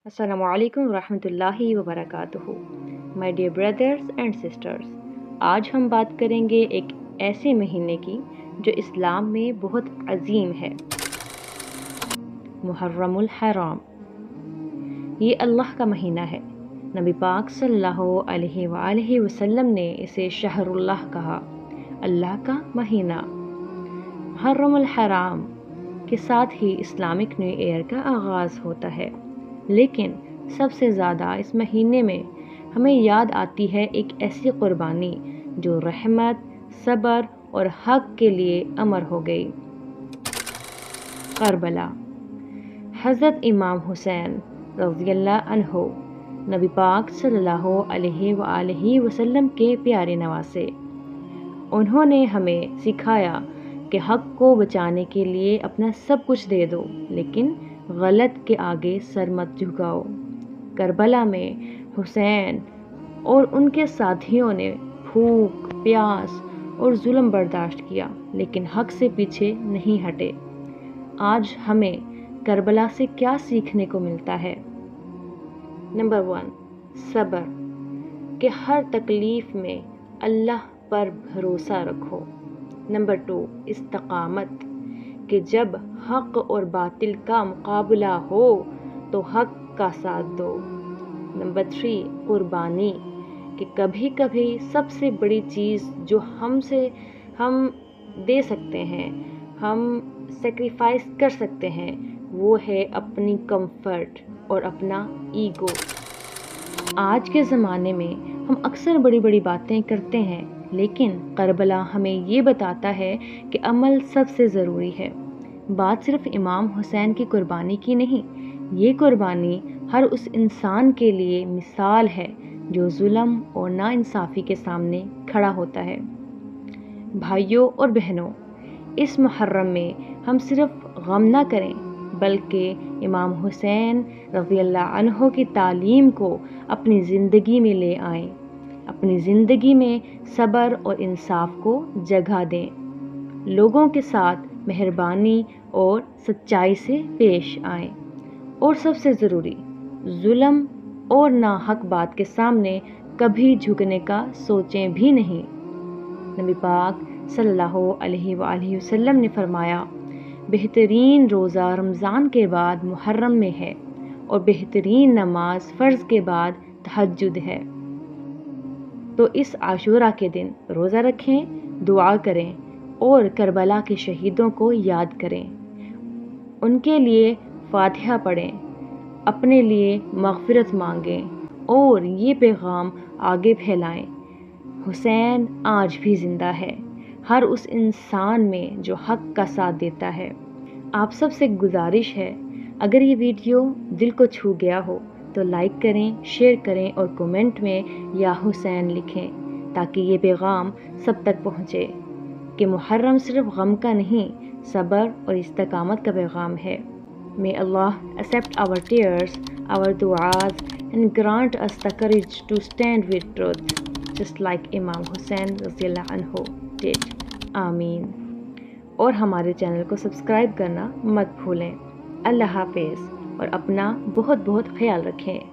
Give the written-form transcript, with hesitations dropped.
Assalamu alaikum warahmatullahi wabarakatuh। My dear brothers and sisters, आज हम बात करेंगे एक ऐसे महीने की जो इस्लाम में बहुत अजीम है, मुहर्रमुल हराम। ये अल्लाह का महीना है। नबी पाक सल्लल्लाहु अलैहि वसल्लम ने इसे शहरुल्लाह कहा, अल्लाह का महीना। मुहर्रमुल हराम के साथ ही इस्लामिक न्यू ईयर का आगाज़ होता है, लेकिन सबसे ज़्यादा इस महीने में हमें याद आती है एक ऐसी क़ुरबानी जो रहमत, सब्र और हक़ के लिए अमर हो गई। करबला। हज़रत इमाम हुसैन रज़ियल्लाहु अन्हु नबी पाक सल्लल्लाहु अलैहि वसल्लम के प्यारे नवासे। उन्होंने हमें सिखाया कि हक़ को बचाने के लिए अपना सब कुछ दे दो, लेकिन गलत के आगे सर मत झुकाओ। करबला में हुसैन और उनके साथियों ने भूख, प्यास और जुल्म बर्दाश्त किया, लेकिन हक़ से पीछे नहीं हटे। आज हमें करबला से क्या सीखने को मिलता है? नंबर 1, सब्र, कि हर तकलीफ़ में अल्लाह पर भरोसा रखो। नंबर 2, इस्तिक़ामत, कि जब हक़ और बातिल का मुकाबला हो तो हक़ का साथ दो। नंबर 3, कुर्बानी, कि कभी कभी सबसे बड़ी चीज़ जो हम दे सकते हैं, हम सेक्रीफाइस कर सकते हैं, वो है अपनी कंफर्ट और अपना ईगो। आज के ज़माने में हम अक्सर बड़ी बड़ी बातें करते हैं, लेकिन करबला हमें ये बताता है कि अमल सबसे ज़रूरी है। बात सिर्फ़ इमाम हुसैन की कुर्बानी की नहीं, ये कुर्बानी हर उस इंसान के लिए मिसाल है जो जुल्म और नाइंसाफ़ी के सामने खड़ा होता है। भाइयों और बहनों, इस मुहर्रम में हम सिर्फ़ गम ना करें, बल्कि इमाम हुसैन रज़ियल्लाहु अन्हु की तालीम को अपनी ज़िंदगी में ले आएं। अपनी ज़िंदगी में सब्र और इंसाफ को जगह दें। लोगों के साथ मेहरबानी और सच्चाई से पेश आएं। और सबसे ज़रूरी, जुल्म और नाहक बात के सामने कभी झुकने का सोचें भी नहीं। नबी पाक सल्लल्लाहु अलैहि वसल्लम ने फरमाया, बेहतरीन रोज़ा रमज़ान के बाद मुहर्रम में है और बेहतरीन नमाज फ़र्ज़ के बाद तहज्जुद है। तो इस आशूरा के दिन रोज़ा रखें, दुआ करें और करबला के शहीदों को याद करें। उनके लिए फ़ातिहा पढ़ें, अपने लिए मग़फ़िरत मांगें और ये पैगाम आगे फैलाएं। हुसैन आज भी ज़िंदा है, हर उस इंसान में जो हक़ का साथ देता है। आप सब से गुजारिश है, अगर ये वीडियो दिल को छू गया हो तो लाइक करें, शेयर करें और कमेंट में या हुसैन लिखें, ताकि ये पैगाम सब तक पहुँचे कि मुहर्रम सिर्फ़ गम का नहीं, सब्र और इस्तिक़ामत का पैगाम है। May Allah accept our tears, our du'as and grant us the courage to stand with truth, just like Imam Hussein रज़ियल्लाहु अन्हु did. आमीन। और हमारे चैनल को सब्सक्राइब करना मत भूलें। अल्लाह हाफ़िज़ और अपना बहुत बहुत ख्याल रखें।